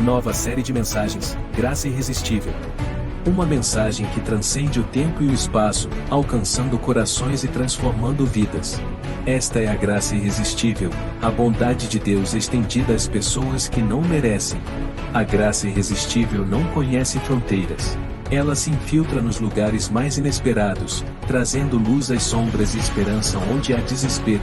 Nova série de mensagens, Graça Irresistível. Uma mensagem que transcende o tempo e o espaço, alcançando corações e transformando vidas. Esta é a graça irresistível, a bondade de Deus estendida às pessoas que não merecem. A graça irresistível não conhece fronteiras. Ela se infiltra nos lugares mais inesperados, trazendo luz às sombras e esperança onde há desespero.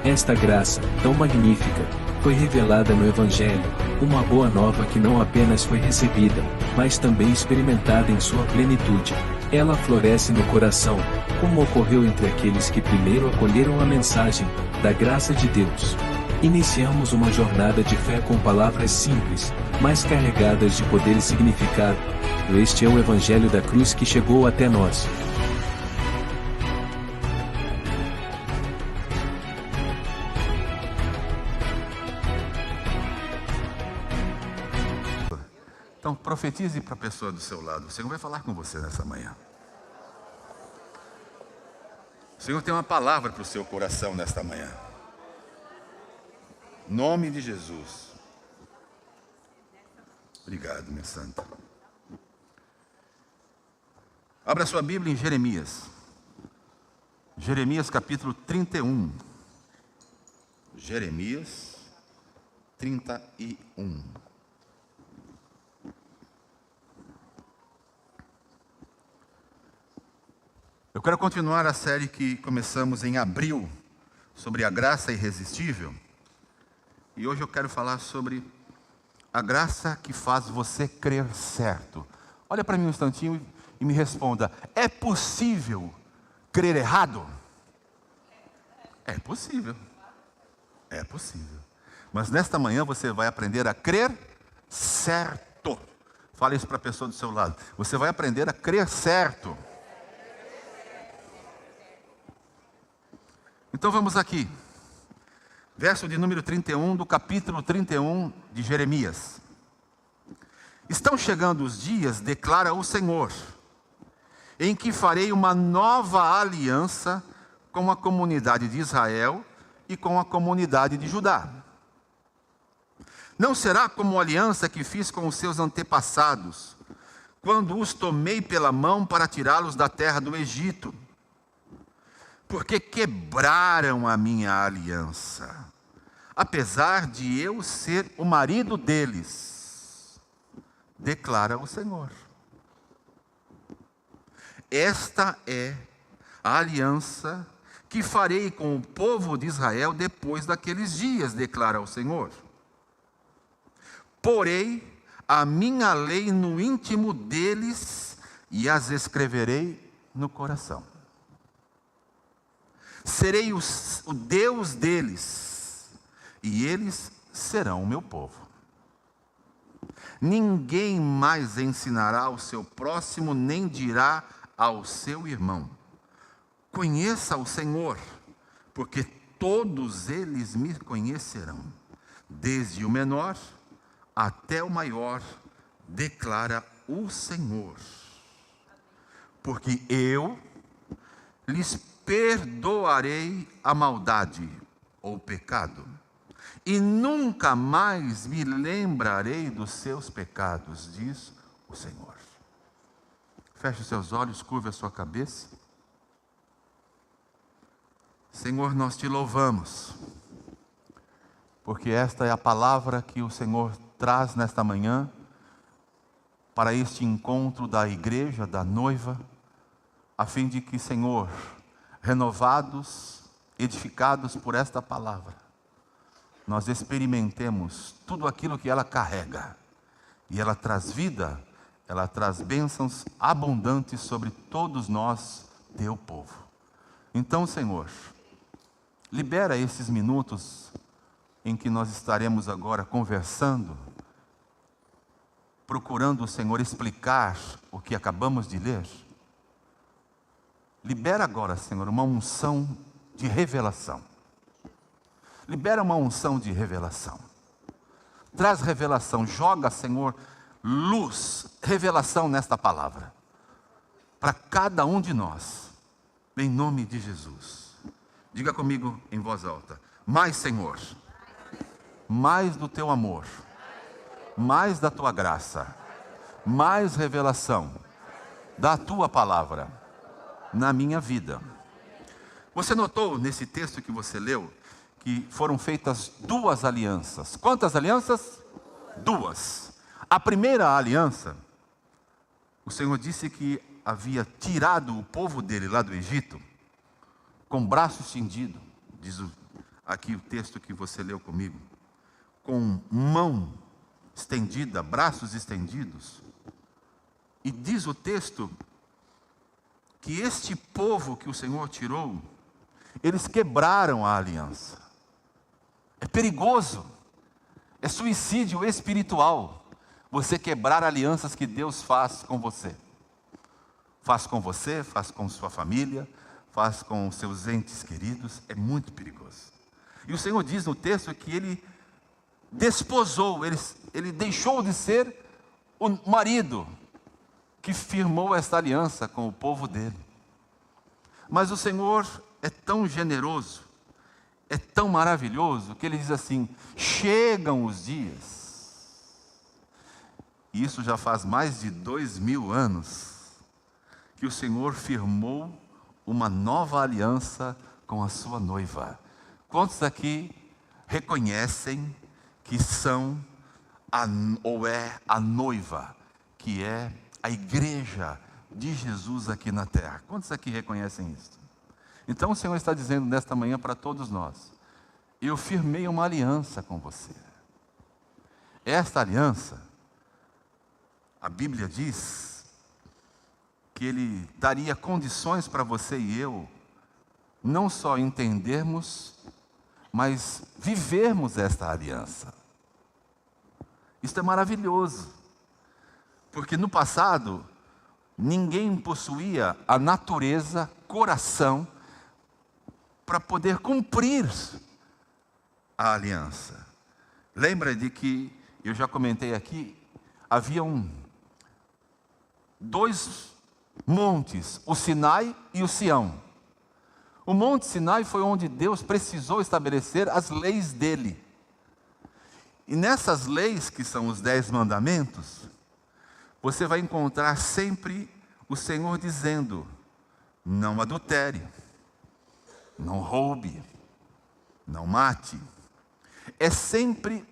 Esta graça, tão magnífica, foi revelada no Evangelho, uma boa nova que não apenas foi recebida, mas também experimentada em sua plenitude. Ela floresce no coração, como ocorreu entre aqueles que primeiro acolheram a mensagem da graça de Deus. Iniciamos uma jornada de fé com palavras simples, mas carregadas de poder e significado. Este é o Evangelho da Cruz que chegou até nós. Então profetize para a pessoa do seu lado. O Senhor vai falar com você nessa manhã. O Senhor tem uma palavra para o seu coração nesta manhã. Nome de Jesus. Obrigado, minha santa. Abra sua Bíblia em Jeremias. Jeremias capítulo 31. Jeremias 31. Eu quero continuar a série que começamos em abril, sobre a graça irresistível. E hoje eu quero falar sobre a graça que faz você crer certo. Olha para mim um instantinho e me responda: é possível crer errado? É possível. É possível. Mas nesta manhã você vai aprender a crer certo. Fala isso para a pessoa do seu lado. Você vai aprender a crer certo. Então vamos aqui. Verso de número 31 do capítulo 31 de Jeremias. Estão chegando os dias, declara o Senhor, em que farei uma nova aliança com a comunidade de Israel e com a comunidade de Judá. Não será como a aliança que fiz com os seus antepassados, quando os tomei pela mão para tirá-los da terra do Egito, porque quebraram a minha aliança, apesar de eu ser o marido deles, declara o Senhor. Esta é a aliança que farei com o povo de Israel depois daqueles dias, declara o Senhor. Porei a minha lei no íntimo deles e as escreverei no coração. Serei o Deus deles, e eles serão o meu povo. Ninguém mais ensinará ao seu próximo, nem dirá ao seu irmão: conheça o Senhor, porque todos eles me conhecerão, desde o menor até o maior, declara o Senhor. Porque eu lhes perdoarei a maldade ou o pecado, e nunca mais me lembrarei dos seus pecados, diz o Senhor. Feche os seus olhos, curve a sua cabeça. Senhor, nós te louvamos, porque esta é a palavra que o Senhor traz nesta manhã, para este encontro da igreja, da noiva, a fim de que, Senhor, renovados, edificados por esta palavra, nós experimentemos tudo aquilo que ela carrega, e ela traz vida, ela traz bênçãos abundantes sobre todos nós, teu povo. Então, Senhor, libera esses minutos em que nós estaremos agora conversando, procurando o Senhor explicar o que acabamos de ler. Libera agora, Senhor, uma unção de revelação. Libera uma unção de revelação. Traz revelação, joga, Senhor, luz, revelação nesta palavra, para cada um de nós, em nome de Jesus. Diga comigo em voz alta: mais, Senhor, mais do teu amor, mais da tua graça, mais revelação da tua palavra na minha vida. Você notou nesse texto que você leu que foram feitas 2 alianças. Quantas alianças? 2. A primeira aliança, o Senhor disse que havia tirado o povo dele lá do Egito com braço estendido, diz aqui o texto que você leu comigo, com mão estendida, braços estendidos. E diz o texto que este povo que o Senhor tirou, eles quebraram a aliança. É perigoso, é suicídio espiritual você quebrar alianças que Deus faz com você. Faz com você, faz com sua família, faz com seus entes queridos, é muito perigoso. E o Senhor diz no texto que ele desposou, ele deixou de ser o marido que firmou esta aliança com o povo dele. Mas o Senhor é tão generoso, é tão maravilhoso, que ele diz assim: chegam os dias, e isso já faz mais de 2000 anos, que o Senhor firmou uma nova aliança com a sua noiva. Quantos aqui reconhecem que são ou é a noiva, que é a igreja de Jesus aqui na terra? Quantos aqui reconhecem isso? Então o Senhor está dizendo nesta manhã para todos nós: eu firmei uma aliança com você. Esta aliança, a Bíblia diz que Ele daria condições para você e eu não só entendermos, mas vivermos esta aliança. Isso é maravilhoso, porque no passado ninguém possuía a natureza, coração, para poder cumprir a aliança. Lembra de que, eu já comentei aqui, haviam 2 montes, o Sinai e o Sião. O Monte Sinai foi onde Deus precisou estabelecer as leis dele. E nessas leis, que são os 10 mandamentos, você vai encontrar sempre o Senhor dizendo: não adultere, não roube, não mate. É sempre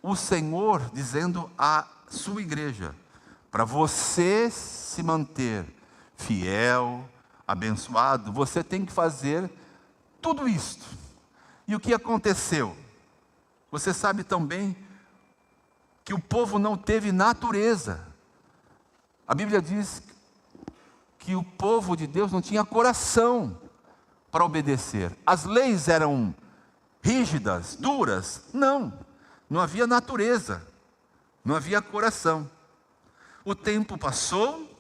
o Senhor dizendo à sua igreja, para você se manter fiel, abençoado, você tem que fazer tudo isto. E o que aconteceu? Você sabe tão bem que o povo não teve natureza. A Bíblia diz que o povo de Deus não tinha coração para obedecer. As leis eram rígidas, duras? Não havia natureza, não havia coração. O tempo passou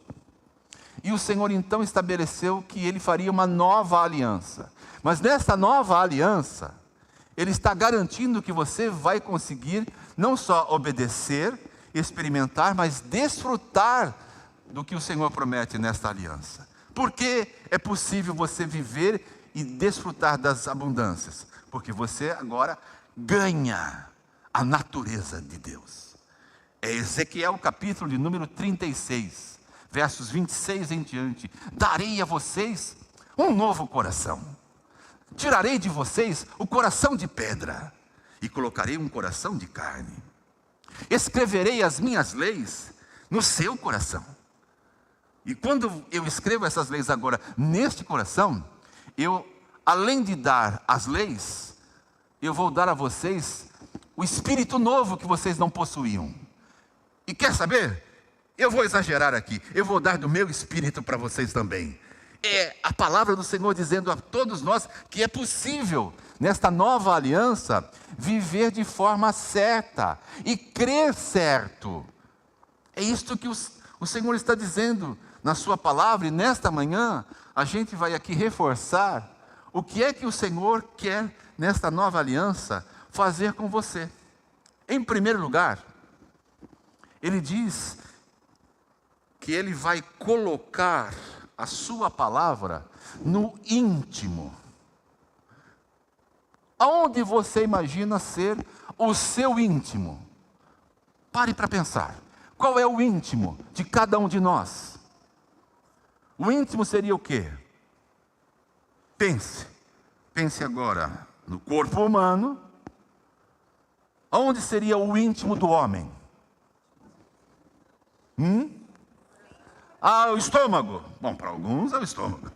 e o Senhor então estabeleceu que Ele faria uma nova aliança. Mas nessa nova aliança, Ele está garantindo que você vai conseguir não só obedecer, experimentar, mas desfrutar do que o Senhor promete nesta aliança. Porque é possível você viver e desfrutar das abundâncias? Porque você agora ganha a natureza de Deus. É Ezequiel capítulo de número 36, versos 26 em diante. Darei a vocês um novo coração. Tirarei de vocês o coração de pedra e colocarei um coração de carne. Escreverei as minhas leis no seu coração. E quando eu escrevo essas leis agora neste coração, eu, além de dar as leis, eu vou dar a vocês o espírito novo que vocês não possuíam. E quer saber? Eu vou exagerar aqui, eu vou dar do meu espírito para vocês também. É a palavra do Senhor dizendo a todos nós que é possível, nesta nova aliança, viver de forma certa e crer certo. É isto que o Senhor está dizendo na sua palavra, e nesta manhã a gente vai aqui reforçar o que é que o Senhor quer nesta nova aliança fazer com você. Em primeiro lugar, Ele diz que Ele vai colocar a sua palavra no íntimo. Aonde você imagina ser o seu íntimo? pare para pensar. Qual é o íntimo de cada um de nós? O íntimo seria o quê? Pense agora no corpo humano. Onde seria o íntimo do homem? O estômago. Bom, para alguns é o estômago.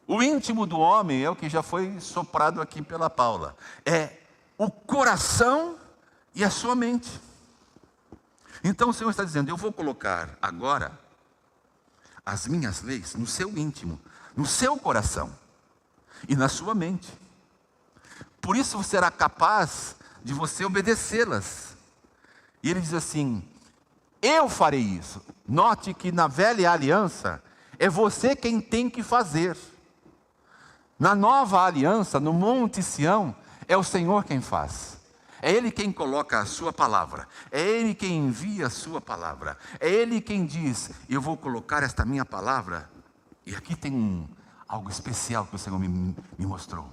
O íntimo do homem é o que já foi soprado aqui pela Paula. É o coração e a sua mente. Então o Senhor está dizendo, eu vou colocar agora as minhas leis no seu íntimo, no seu coração e na sua mente. Por isso será capaz de você obedecê-las. E ele diz assim, eu farei isso. Note que na velha aliança, é você quem tem que fazer. Na nova aliança, no Monte Sião, é o Senhor quem faz. É Ele quem coloca a sua palavra. É Ele quem envia a sua palavra. É Ele quem diz, eu vou colocar esta minha palavra. E aqui tem algo especial que o Senhor me mostrou.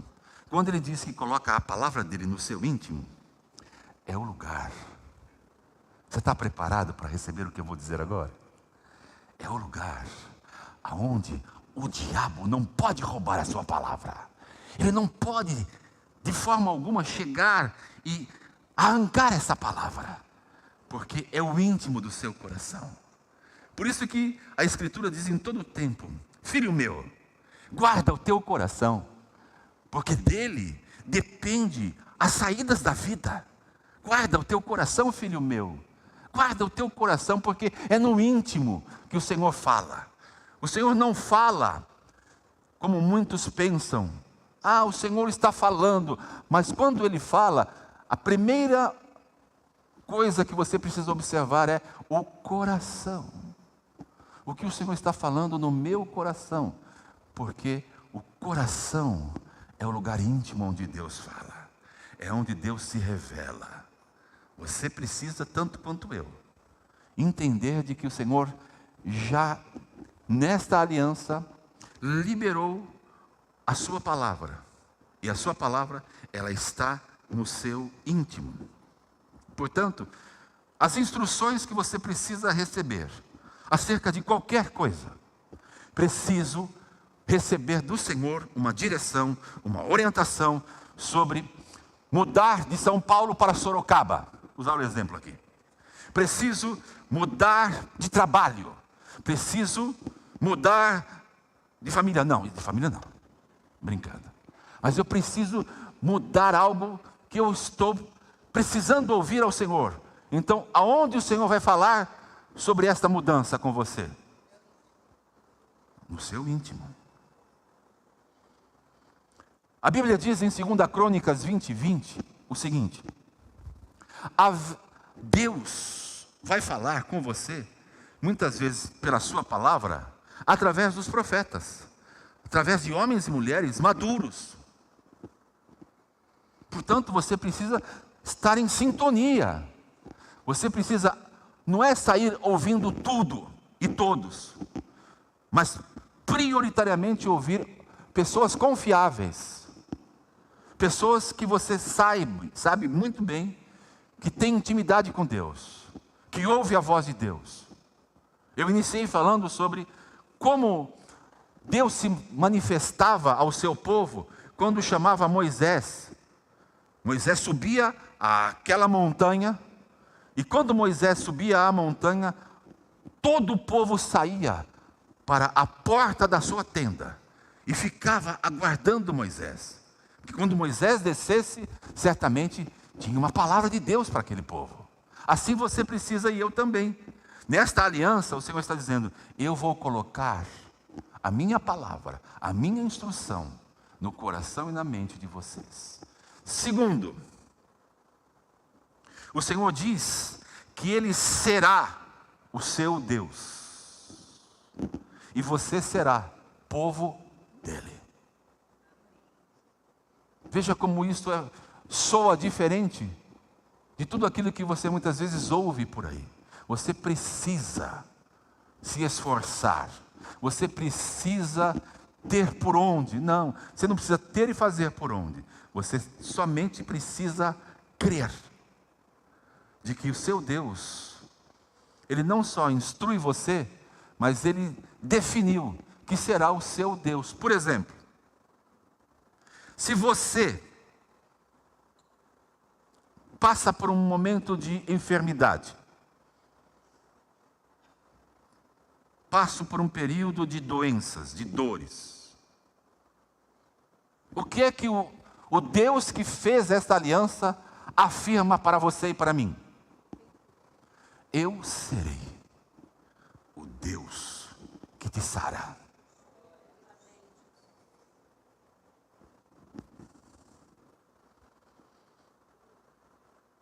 Quando Ele diz que coloca a palavra dEle no seu íntimo, é o lugar. Você está preparado para receber o que eu vou dizer agora? É o lugar aonde o diabo não pode roubar a sua palavra. Ele não pode, de forma alguma, chegar e arrancar essa palavra. Porque é o íntimo do seu coração. Por isso que a Escritura diz em todo o tempo, filho meu, guarda o teu coração, porque dele depende as saídas da vida. Guarda o teu coração, filho meu. Guarda o teu coração, porque é no íntimo que o Senhor fala. O Senhor não fala como muitos pensam. O Senhor está falando. Mas quando Ele fala, a primeira coisa que você precisa observar é o coração. O que o Senhor está falando no meu coração. Porque o coração é o lugar íntimo onde Deus fala. É onde Deus se revela. Você precisa, tanto quanto eu, entender de que o Senhor já, nesta aliança, liberou a sua palavra. E a sua palavra, ela está no seu íntimo. Portanto, as instruções que você precisa receber, acerca de qualquer coisa, preciso receber do Senhor uma direção, uma orientação sobre mudar de São Paulo para Sorocaba. Vou usar o exemplo aqui. Preciso mudar de trabalho. Preciso mudar de família. Não, de família não. Brincando. Mas eu preciso mudar algo que eu estou precisando ouvir ao Senhor. Então, aonde o Senhor vai falar sobre esta mudança com você? No seu íntimo. A Bíblia diz em 2 Crônicas 20:20 o seguinte: Deus vai falar com você, muitas vezes pela sua palavra, através dos profetas, através de homens e mulheres maduros. Portanto, você precisa estar em sintonia. Você precisa, não é sair ouvindo tudo e todos, mas prioritariamente ouvir pessoas confiáveis. Pessoas que você sabe muito bem que tem intimidade com Deus, que ouve a voz de Deus. Eu iniciei falando sobre como Deus se manifestava ao seu povo quando chamava Moisés. Moisés subia àquela montanha, e quando Moisés subia à montanha, todo o povo saía para a porta da sua tenda e ficava aguardando Moisés. Porque quando Moisés descesse, certamente tinha uma palavra de Deus para aquele povo. Assim você precisa, e eu também. Nesta aliança, o Senhor está dizendo: eu vou colocar a minha palavra, a minha instrução no coração e na mente de vocês. Segundo, o Senhor diz que Ele será o seu Deus, e você será povo dEle. Veja como isso soa diferente de tudo aquilo que você muitas vezes ouve por aí. Você precisa se esforçar. Você precisa ter por onde. Não, você não precisa ter e fazer por onde. Você somente precisa crer de que o seu Deus, Ele não só instrui você, mas Ele definiu que será o seu Deus. Por exemplo, se você passa por um momento de enfermidade, passa por um período de doenças, de dores, o que é que o Deus que fez esta aliança afirma para você e para mim? Eu serei o Deus que te sara.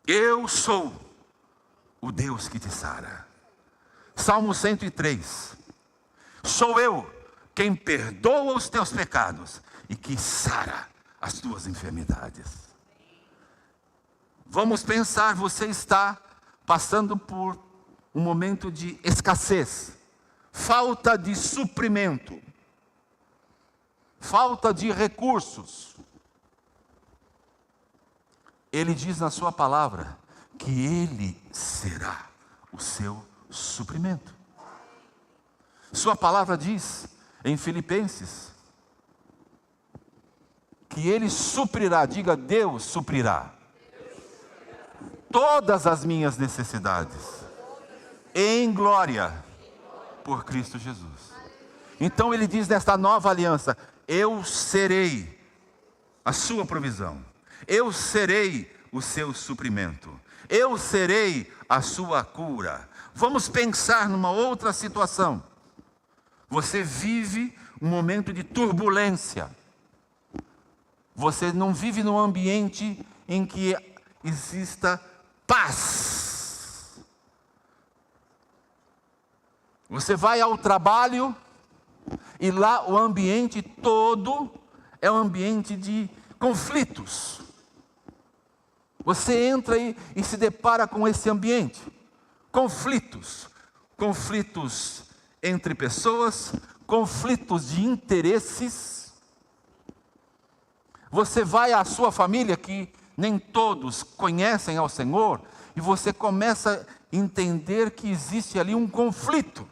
Eu sou o Deus que te sara. Salmo 103. Sou eu quem perdoa os teus pecados e que sara as tuas enfermidades. Vamos pensar, você está passando por um momento de escassez, falta de suprimento, falta de recursos. Ele diz na sua palavra que Ele será o seu suprimento. Sua palavra diz em Filipenses que Ele suprirá, diga, Deus suprirá todas as minhas necessidades em glória por Cristo Jesus. Então Ele diz nesta nova aliança: eu serei a sua provisão, eu serei o seu suprimento, eu serei a sua cura. Vamos pensar numa outra situação. Você vive um momento de turbulência. Você não vive num ambiente em que exista paz. Você vai ao trabalho e lá o ambiente todo é um ambiente de conflitos. Você entra e se depara com esse ambiente. Conflitos entre pessoas, conflitos de interesses. Você vai à sua família, que nem todos conhecem ao Senhor, e você começa a entender que existe ali um conflito.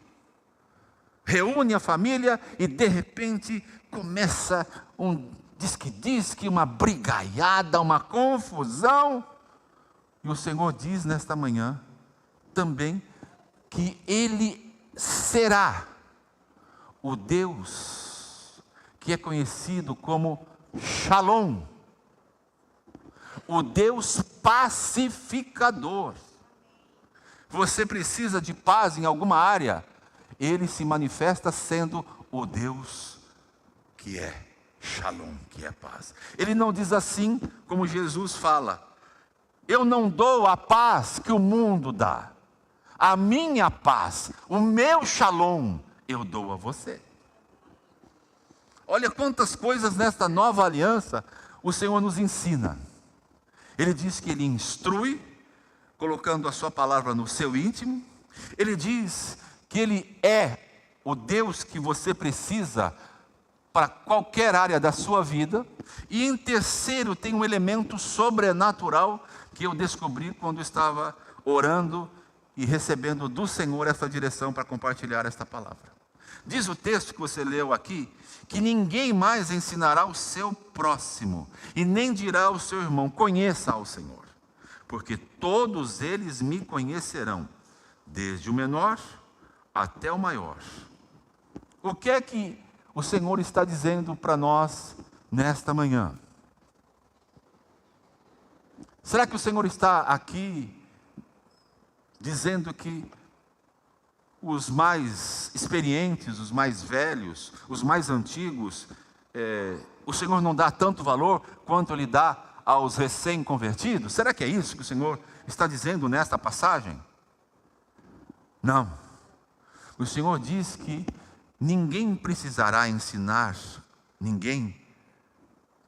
Reúne a família e de repente começa diz que uma brigaiada, uma confusão. E o Senhor diz nesta manhã também que Ele será o Deus que é conhecido como Shalom, o Deus pacificador. Você precisa de paz em alguma área, Ele se manifesta sendo o Deus que é Shalom, que é paz. Ele não diz assim como Jesus fala: eu não dou a paz que o mundo dá. A minha paz, o meu Shalom, eu dou a você. Olha quantas coisas nesta nova aliança o Senhor nos ensina. Ele diz que Ele instrui, colocando a sua palavra no seu íntimo. Ele diz que Ele é o Deus que você precisa para qualquer área da sua vida. E em terceiro, tem um elemento sobrenatural que eu descobri quando estava orando e recebendo do Senhor essa direção para compartilhar esta palavra. Diz o texto que você leu aqui, que ninguém mais ensinará o seu próximo, e nem dirá ao seu irmão: conheça ao Senhor, porque todos eles me conhecerão, desde o menor até o maior. O que é que o Senhor está dizendo para nós nesta manhã? Será que o Senhor está aqui dizendo que os mais experientes, os mais velhos, os mais antigos, o Senhor não dá tanto valor quanto Ele dá aos recém-convertidos? Será que é isso que o Senhor está dizendo nesta passagem? Não. O Senhor diz que ninguém precisará ensinar ninguém,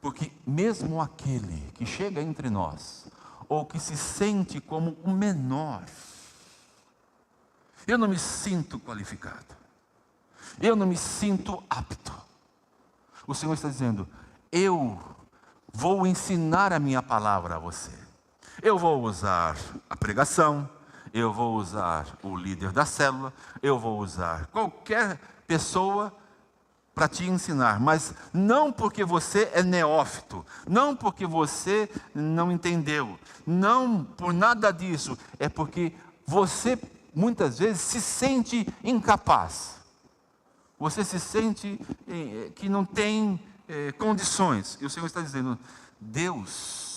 porque mesmo aquele que chega entre nós, ou que se sente como o menor, eu não me sinto qualificado, eu não me sinto apto. O Senhor está dizendo: eu vou ensinar a minha palavra a você, Eu vou usar a pregação, eu vou usar o líder da célula, eu vou usar qualquer pessoa para te ensinar, mas não porque você é neófito, não porque você não entendeu, não por nada disso, é porque você muitas vezes se sente incapaz, você se sente que não tem condições, e o Senhor está dizendo, Deus,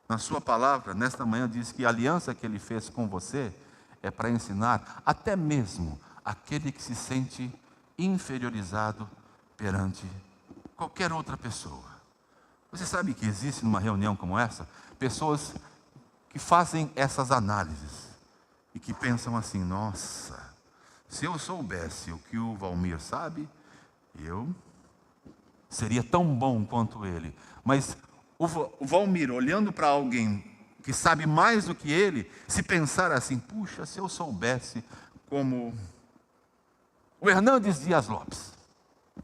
na sua palavra, nesta manhã diz que a aliança que Ele fez com você é para ensinar até mesmo aquele que se sente inferiorizado perante qualquer outra pessoa. Você sabe que existe numa reunião como essa, pessoas que fazem essas análises e que pensam assim, nossa, se eu soubesse o que o Valmir sabe, eu seria tão bom quanto ele. Mas o Valmir, olhando para alguém que sabe mais do que ele, se pensar assim, puxa, se eu soubesse como o Hernandes Dias Lopes.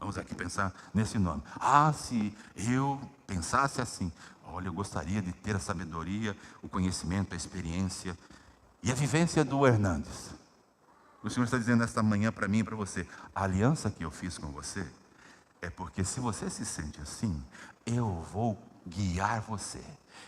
Vamos aqui pensar nesse nome. Ah, se eu pensasse assim, olha, eu gostaria de ter a sabedoria, o conhecimento, a experiência e a vivência do Hernandes. O Senhor está dizendo esta manhã para mim e para você, a aliança que eu fiz com você é porque se você se sente assim, eu vou guiar você,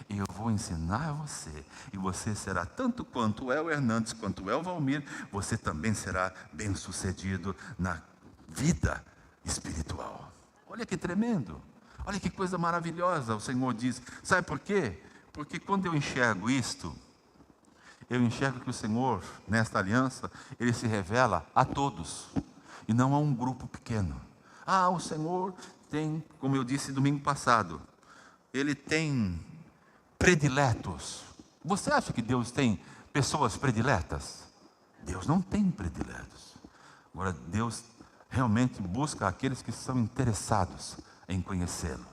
eu vou ensinar você, e você será tanto quanto é o Hernandes, quanto é o Valmir, você também será bem-sucedido na vida espiritual. Olha que tremendo, olha que coisa maravilhosa o Senhor diz. Sabe por quê? Porque quando eu enxergo isto, eu enxergo que o Senhor, nesta aliança, Ele se revela a todos, e não a um grupo pequeno. Ah, o Senhor tem, como eu disse domingo passado, Ele tem prediletos. Você acha que Deus tem pessoas prediletas? Deus não tem prediletos. Agora, Deus realmente busca aqueles que são interessados em conhecê-lo.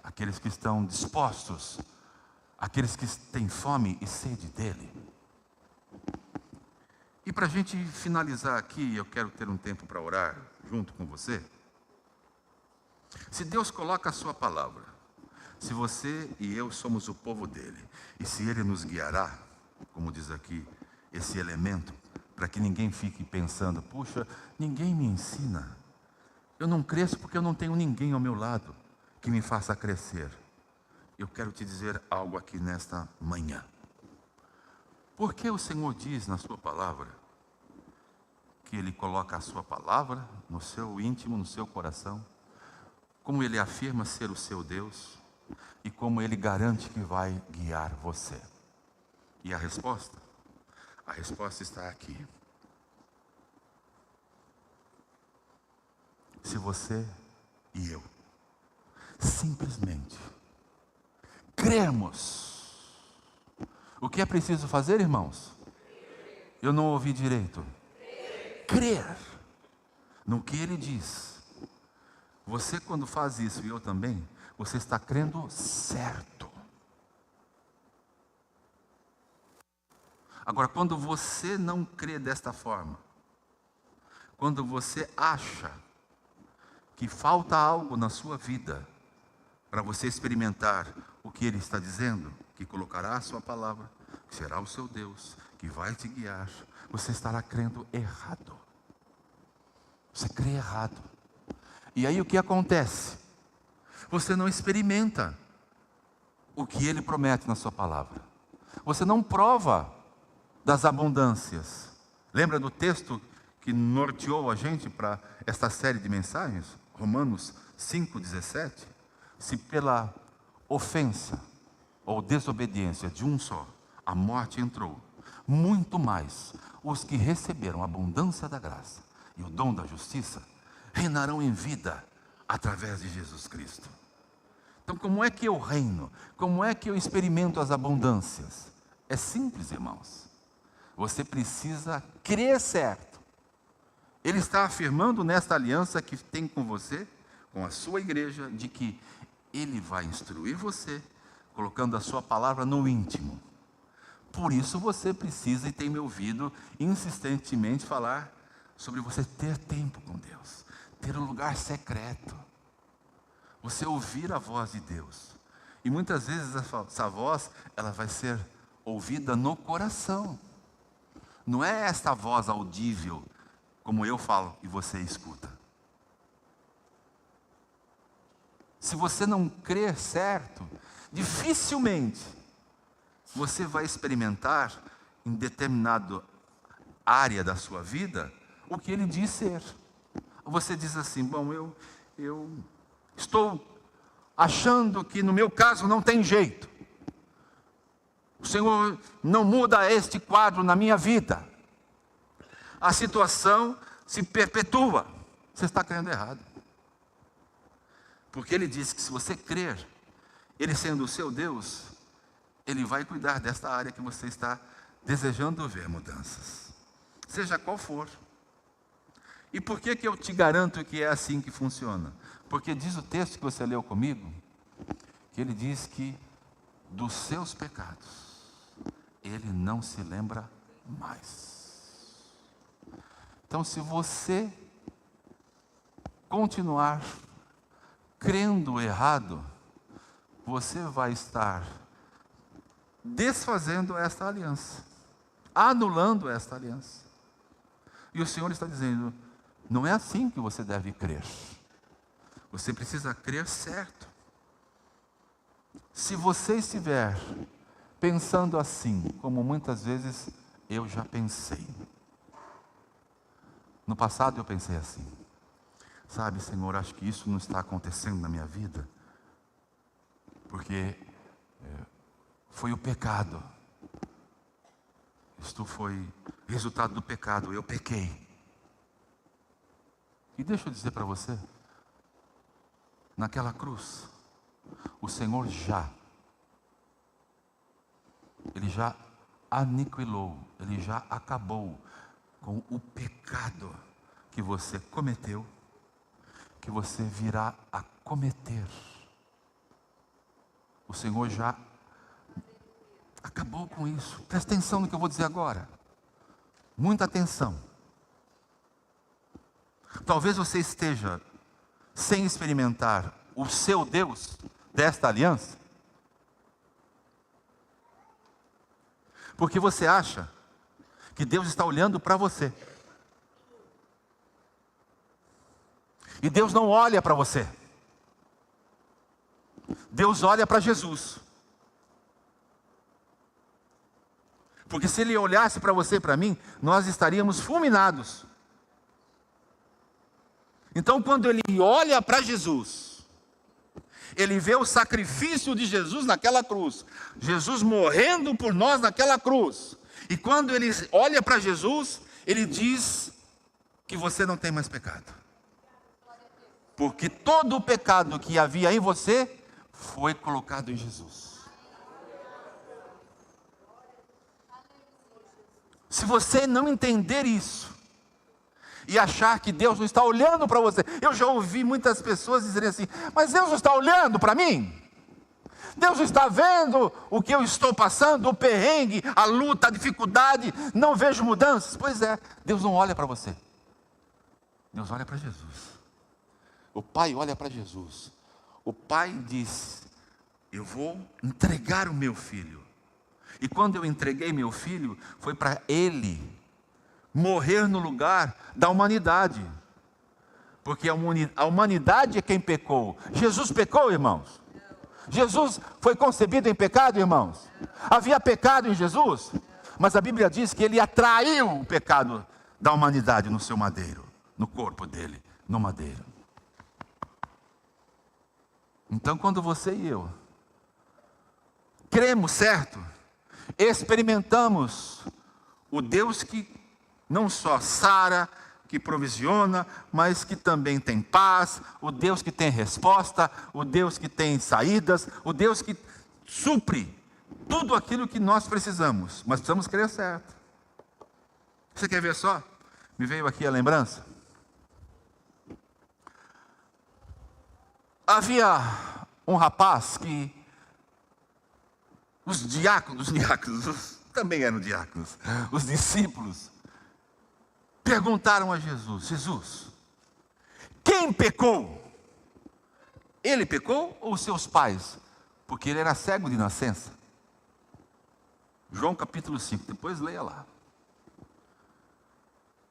Aqueles que estão dispostos, aqueles que têm fome e sede dEle. E para a gente finalizar aqui, eu quero ter um tempo para orar junto com você. Se Deus coloca a sua palavra, se você e eu somos o povo dele, e se Ele nos guiará, como diz aqui, esse elemento, para que ninguém fique pensando, puxa, ninguém me ensina, eu não cresço porque eu não tenho ninguém ao meu lado que me faça crescer. Eu quero te dizer algo aqui nesta manhã. Porque o Senhor diz na sua palavra, que Ele coloca a sua palavra no seu íntimo, no seu coração, como Ele afirma ser o seu Deus, e como Ele garante que vai guiar você. E a resposta? A resposta está aqui. Se você e eu simplesmente cremos, o que é preciso fazer, irmãos? Eu não ouvi direito. Crer no que Ele diz. Você, quando faz isso, e eu também, você está crendo certo. Agora, quando você não crê desta forma, quando você acha que falta algo na sua vida para você experimentar o que Ele está dizendo, que colocará a sua palavra, que será o seu Deus, que vai te guiar, você estará crendo errado. Você crê errado. E aí o que acontece? Você não experimenta o que Ele promete na sua palavra. Você não prova das abundâncias. Lembra do texto que norteou a gente para esta série de mensagens? Romanos 5,17. Se pela ofensa ou desobediência de um só, a morte entrou, muito mais os que receberam a abundância da graça e o dom da justiça, reinarão em vida através de Jesus Cristo. Então, como é que eu reino? Como é que eu experimento as abundâncias? É simples, irmãos. Você precisa crer certo. Ele está afirmando nesta aliança que tem com você, com a sua igreja, de que Ele vai instruir você, colocando a sua palavra no íntimo. Por isso você precisa, e tem me ouvido insistentemente falar sobre você ter tempo com Deus, ter um lugar secreto, você ouvir a voz de Deus. E muitas vezes essa voz, ela vai ser ouvida no coração. Não é esta voz audível, como eu falo e você escuta. Se você não crer certo, dificilmente você vai experimentar em determinada área da sua vida o que ele diz ser. Você diz assim: bom, eu estou achando que no meu caso não tem jeito. O Senhor não muda este quadro na minha vida. A situação se perpetua. Você está crendo errado. Porque ele diz que se você crer, ele sendo o seu Deus, ele vai cuidar desta área que você está desejando ver mudanças. Seja qual for. E por que eu te garanto que é assim que funciona? Porque diz o texto que você leu comigo, que ele diz que dos seus pecados, ele não se lembra mais. Então, se você continuar crendo errado, você vai estar desfazendo esta aliança, anulando esta aliança. E o Senhor está dizendo: não é assim que você deve crer. Você precisa crer certo. Se você estiver pensando assim, como muitas vezes eu já pensei. No passado eu pensei assim: sabe, Senhor, acho que isso não está acontecendo na minha vida, porque foi o pecado. Isto foi resultado do pecado, eu pequei. E deixa eu dizer para você, naquela cruz, o Senhor Ele já aniquilou, Ele já acabou com o pecado que você cometeu, que você virá a cometer. O Senhor já acabou com isso. Presta atenção no que eu vou dizer agora. Muita atenção. Talvez você esteja sem experimentar o seu Deus desta aliança, porque você acha que Deus está olhando para você. E Deus não olha para você. Deus olha para Jesus. Porque se Ele olhasse para você e para mim, nós estaríamos fulminados. Então, quando Ele olha para Jesus, Ele vê o sacrifício de Jesus naquela cruz, Jesus morrendo por nós naquela cruz. E quando Ele olha para Jesus, Ele diz que você não tem mais pecado. Porque todo o pecado que havia em você foi colocado em Jesus. Se você não entender isso e achar que Deus não está olhando para você, eu já ouvi muitas pessoas dizerem assim: mas Deus não está olhando para mim? Deus não está vendo o que eu estou passando, o perrengue, a luta, a dificuldade, não vejo mudanças? Pois é, Deus não olha para você. Deus olha para Jesus. O Pai olha para Jesus. O Pai diz: eu vou entregar o meu filho. E quando eu entreguei meu filho, foi para Ele morrer no lugar da humanidade. Porque a humanidade é quem pecou. Jesus pecou, irmãos? Jesus foi concebido em pecado, irmãos? Havia pecado em Jesus? Mas a Bíblia diz que Ele atraiu o pecado da humanidade no seu madeiro, no corpo dele, no madeiro. Então, quando você e eu cremos certo, experimentamos o Deus que não só sara, que provisiona, mas que também tem paz, o Deus que tem resposta, o Deus que tem saídas, o Deus que supre tudo aquilo que nós precisamos, mas precisamos crer certo. Você quer ver só? Me veio aqui a lembrança. Havia um rapaz que os diáconos, também eram diáconos, os discípulos, perguntaram a Jesus: Jesus, quem pecou? Ele pecou ou seus pais? porque ele era cego de nascença. João capítulo 5, depois leia lá.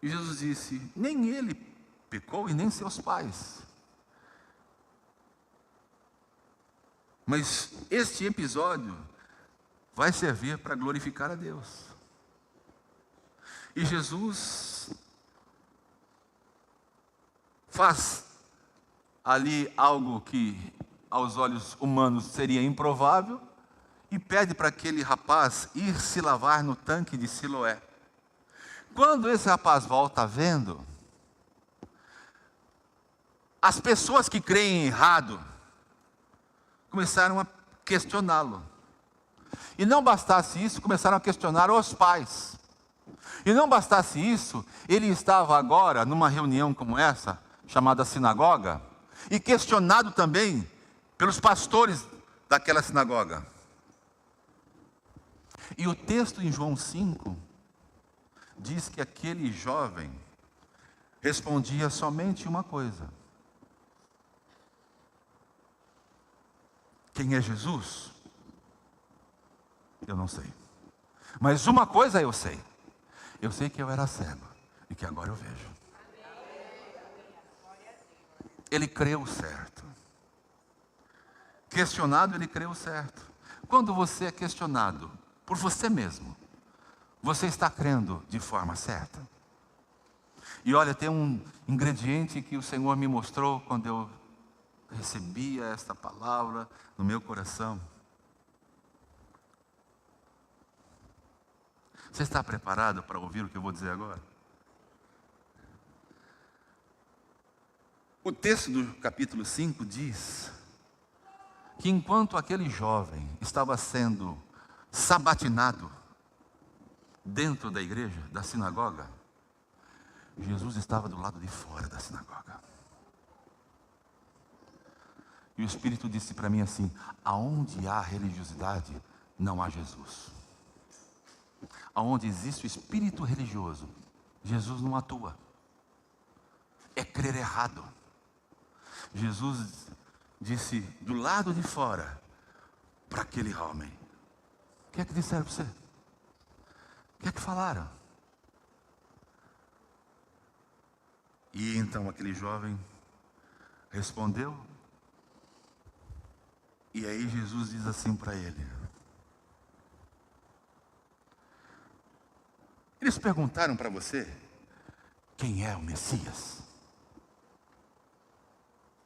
E Jesus disse: nem ele pecou e nem seus pais. Mas este episódio vai servir para glorificar a Deus. E Jesus faz ali algo que aos olhos humanos seria improvável e pede para aquele rapaz ir se lavar no tanque de Siloé. Quando esse rapaz volta vendo, as pessoas que creem errado começaram a questioná-lo. E não bastasse isso, começaram a questionar os pais. E não bastasse isso, ele estava agora numa reunião como essa, chamada sinagoga, e questionado também pelos pastores daquela sinagoga. E o texto em João 5 diz que aquele jovem respondia somente uma coisa: quem é Jesus? Eu não sei. Mas uma coisa eu sei. Eu sei que eu era cego e que agora eu vejo. Ele creu certo. Questionado, ele creu certo. Quando você é questionado por você mesmo, você está crendo de forma certa? E olha, tem um ingrediente que o Senhor me mostrou quando eu recebia esta palavra no meu coração. Você está preparado para ouvir o que eu vou dizer agora? O texto do capítulo 5 diz que enquanto aquele jovem estava sendo sabatinado dentro da igreja, da sinagoga, Jesus estava do lado de fora da sinagoga. E o Espírito disse para mim assim: aonde há religiosidade, não há Jesus. Aonde existe o espírito religioso, Jesus não atua. É crer errado. Jesus disse do lado de fora para aquele homem: o que é que disseram para você? O que é que falaram? E então aquele jovem respondeu. E aí Jesus diz assim para ele: eles perguntaram para você quem é o Messias?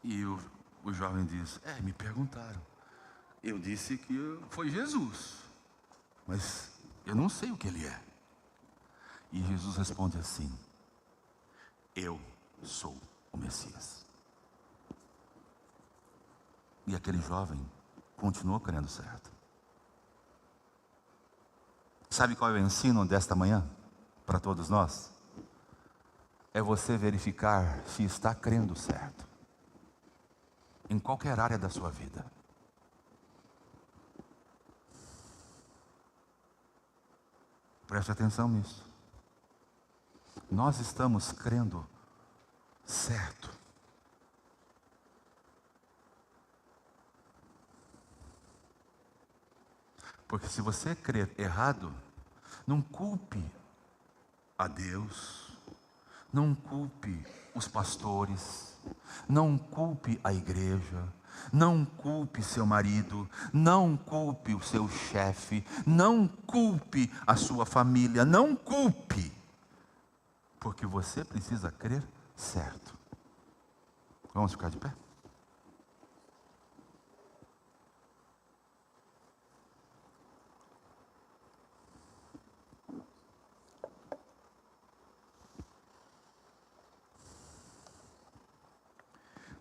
E o jovem diz: me perguntaram. Eu disse que foi Jesus, mas eu não sei o que ele é. E Jesus responde assim: eu sou o Messias. E aquele jovem continuou crendo certo. Sabe qual é o ensino desta manhã para todos nós? É você verificar se está crendo certo em qualquer área da sua vida. Preste atenção nisso. Nós estamos crendo certo. Porque se você crer errado, não culpe a Deus, não culpe os pastores, não culpe a igreja, não culpe seu marido, não culpe o seu chefe, não culpe a sua família, não culpe, porque você precisa crer certo. Vamos ficar de pé?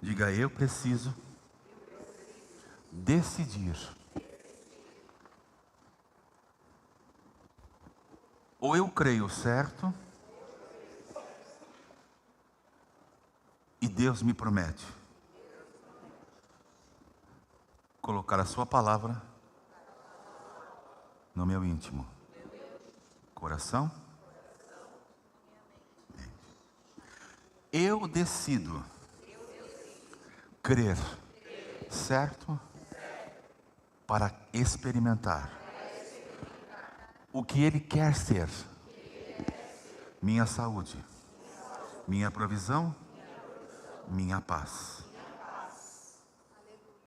Diga: eu preciso decidir. Ou eu creio certo, e Deus me promete colocar a sua palavra no meu íntimo, coração, mente. Eu decido. Crer certo para experimentar o que Ele quer ser: minha saúde, minha provisão, minha paz.